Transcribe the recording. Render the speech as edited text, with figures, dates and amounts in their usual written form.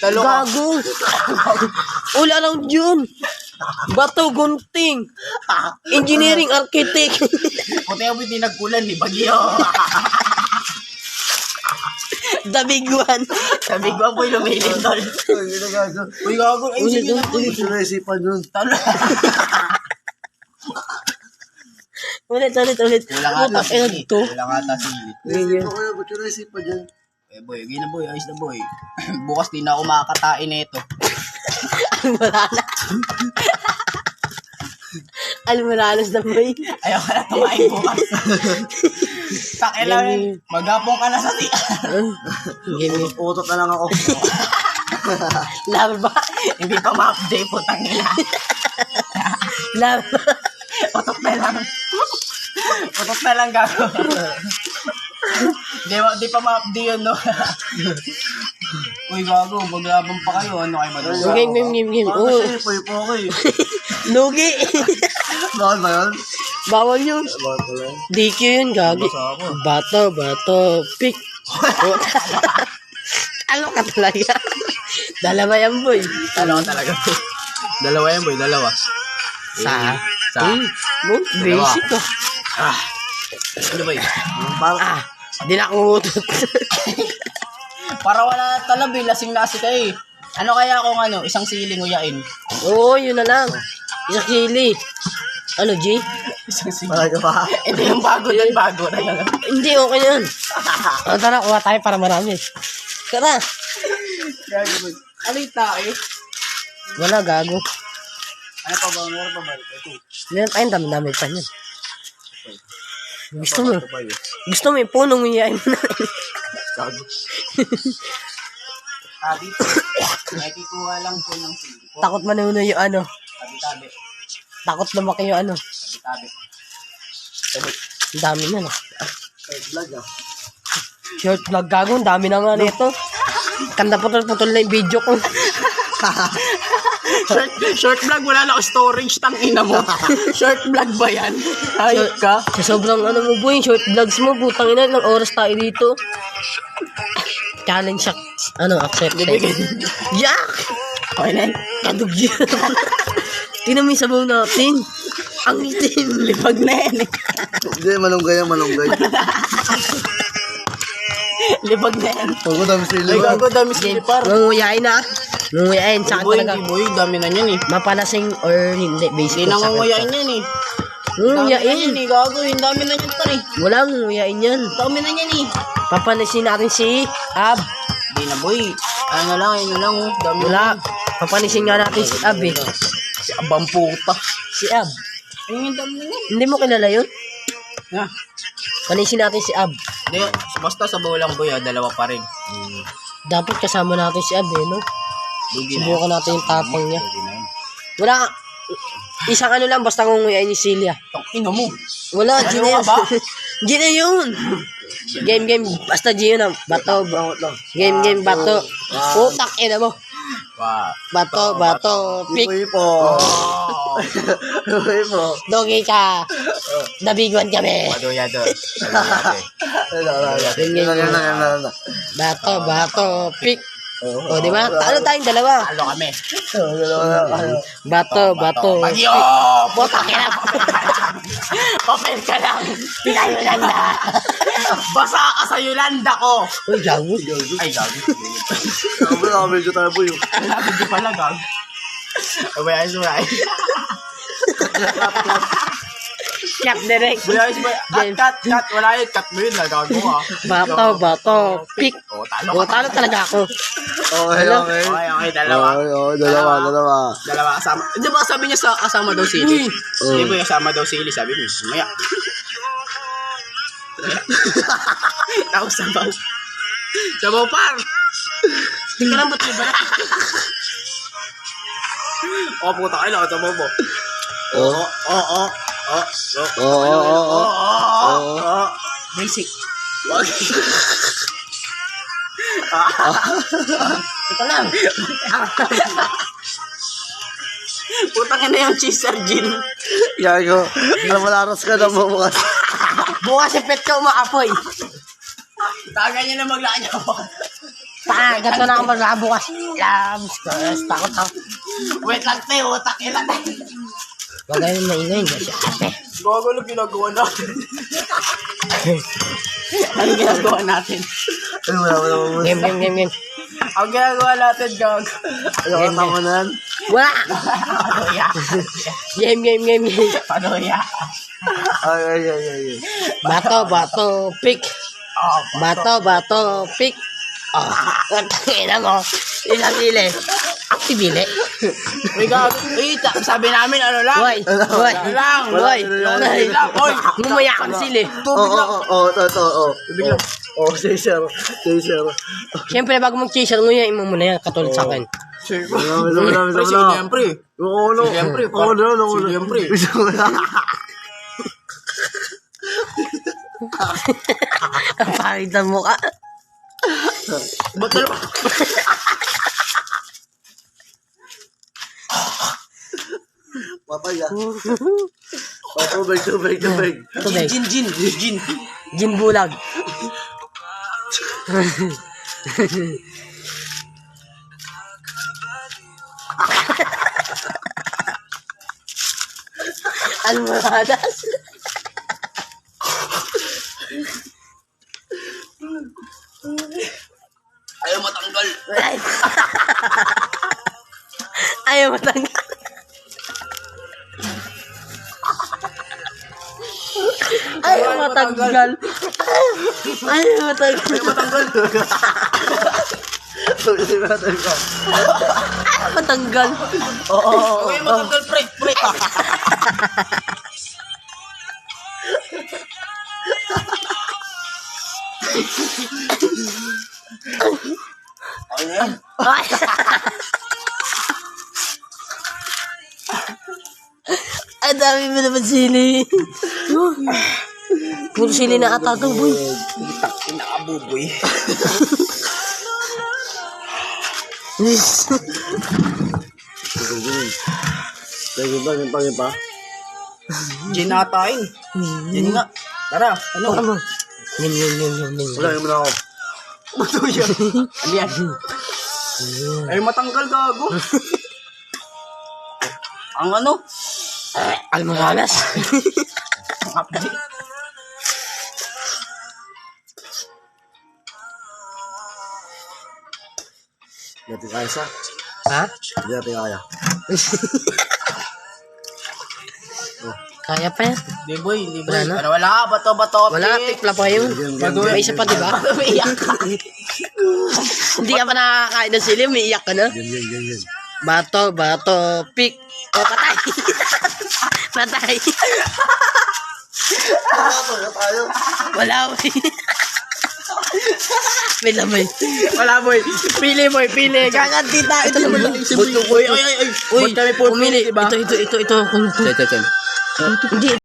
Talo ka. Gago. All around yun. Bato, gunting. Engineering, architect. Puti ako hindi nagkulan, di bagyo. Dabiguan. Sabi ko po yung lumilin tol. Hindi na gago. Uy, gago. Ay, sige na po. Hindi ko naisipan yun. Talo. Ulit. Kulang ata Putak, ina sili. to. Kulang ata sili. Naisipan ko yun. Ba't ko naisipan yun? Eh boy, gina boy, ayos na boy. Bukas din na ako makakatain na ito. Almoranas na boy. Ayaw ka na tumain bukas. Takilan, maghapon ka na sa tiyan. Utot na lang ako. Laban ba? Hindi pa ma-update po, tangina. Laban ba? Utot na lang. Utot na lang gago. Di pa ma-update yun, no? Uy, gago, maglabang pa kayo. Ano kayo ba doon? Game. Parang Oh, kasi po ako eh. lugi. Bakit ba yun? Bawal yun. Bakit ba yun? DQ yun, gagi. Basa ako. Bato, pick. Ano ka talaga? Dalawa yan, boy. Dalawa talaga. Dalawa yan, boy, dalawa. Sa? Mo, Dalawa. basic ko. Ah. Ano ba yun? Parang Di na ako utot. Para wala talabi, lasing-lasi kayo eh. Ano kaya kung isang siling uyain? Oo, yun na lang. Isang sili. Ano, G? Isang siling. talaga ba? Ito yung bago na lang. Hindi, okay yan. Tara, kuha tayo para marami. Tara. Ano yung tae? Wala, gago. Ano pa ba? Meron pa ba? Ito. Meron tayong dami-dami pa yan. Gusto mo yung punong uyain mo na. Gago. Dito. Nakikuha lang po ng sili. Takot manuno yung ano. Tabi-tabi. Takot lumaki yung ano. Tabi. Ang dami na, no? Vlog ah. Short vlog, gago. Ang dami na nga nito. Kanda putol-putol na yung video ko. Short vlog, wala na ako storage, tangina mo. Short vlog ba yan? Hayop ka? Sa sobrang ano mo, boy, short vlogs mo, putang ina, ilang oras tayo dito. Challenge siya, accepted. Yak! Okay na. Kadug yun. Tingnan mo yung sabaw natin. Ang itim. Lipag na yan eh. Hindi, malunggay yan, malunggay. Lipag na yan. Huwag ko dami sila. Ay, gago, dami sili par. Ngunguyain na. Ngunguyain, sa akin Boy, talaga. boy, dami na yan eh. Mapalasing or hindi, basic. Hindi na ngunguyain yan eh. Dami na Ngunguyain. yan eh, gago. Yung dami na yan par eh. Wala ngunguyain yan. Dami na yan eh. Papanasin natin si Ab. Hindi na boy. Ayun na lang oh. Dami na Wala. yan. Papanisin nga natin si Ab eh. Si abang puta. Si Ab. Ayun yung dami na yan. Hindi mo kilala yun? Ha? Panisin natin si Ab. Hindi, basta sa lang boy dalawa pa rin. Dapat kasama natin si Ab eh, no? Lugi na Subukan natin yung tapang niya. Lugi na yan. Wala. Isang ano lang, basta ngunguyain ni Celia. Ino mo. Wala, G na yun. Ano ba? G na yun. Game. Basta G yun ah. Bato. Game, bato. Putak, ina mo. Wow. Bato. Pick. Ipo. Ipo. Dogi ka. Nabiguan kami. Paduya doon. Yan. Bato. Pick. O, di ba? Talo tayong dalawa. Talo kami. Bato. Bagyo! Putak ina mo. Papel ka lang. Pinayolanda. Basa ka sa Yolanda ko. Uy, gago. Ay, gago. Medyo tayo po yun. Hindi pala, gago. Ayos mo na. Cap direct. Ayos mo. Cut. Wala yun. Cut mo yun. Gago ka. Bato. Pick. O, talo O, ka. talo talaga ako. Okay. Okay, dalawa. Dalawa kasama. Di ba sabi niya kasama daw sili? Di ba kasama daw sili? Sabi mo, maya. Tapos sabaw. Sabaw par. Hindi ka lang ba't yung balat? O, puta kayo lang. Sabaw mo. Basic. Ito lang. Putang ina yung cheese sardine. Gago. Malaras ka na mo bukas. Bukas si pet ka umaapoy. Tagay niya na maglakad ako. Gato na ako magbukas. Labs, takot ako. Wait lang, te. Utak ina, te. Wag kayong maingay, hindi si ate. Gago na ginagawa natin. Ano ginagawa natin? Ay, wala. Game. Ang ginagawa natin, gago. Ayaw ka tama na yan. Wala! Panoya. Game. Panoya. Ay. Bato, pick. Oh, Bato, pick. Oh, tangina mo. Ilang sili. Sibili. Uy, gago. Uy, sabi namin, ano lang. Boy. Ano lang. Boy. Ano lang. Uy, Ngumaya ka ng sili. Oo. Tubig lang. Oo, say sir. Siyempre, bago mag-chaser, nguyain mo muna yan, katulad sa akin. Pre, siyempre. Oo, no. Siyempre, Oo, no. siyempre. Ang pangit ng mukha. Ba't dalawa? Patay ah. Tubig. Tubig. Gin. Gin bulag. Almohadas. Ayaw matanggal. Ayaw matanggal. Ayaw matanggal. Ayaw matanggal. Ayaw matanggal. Oo. Ayaw matanggal, pre. Ano yan? Ang dami mo naman sili. Puro sili na ata to, boy. Itak, inakabuboy. Lagi ba? Yung pangin pa? Gin natain. Gin nga. Tara, ano? Ano? Yun. Wala, yung muna ako. Bato yan. Ano yan? Ayaw matanggal, gago. Ang ano? Almohadas. Ang update. Hindi natin kaya sa. Ha? Hindi natin kaya. Kaya pa yan. Di boy. Wala na? Ano, wala. Bato. Wala, tikla pa yun. May isa pa, di ba? Umiiyak ka. Hindi ka pa nakakain ng sili, may iyak ka na. Yan. Bato, pick. O, patay. Patay. Tayo. Wala, boy. May lamay. Wala, boy. Pili, boy. Pili. Gagantita. Ito naman lang isip. Boy. Ay. Uy, Ba't kami po pumili. diba? Ito. Hindi,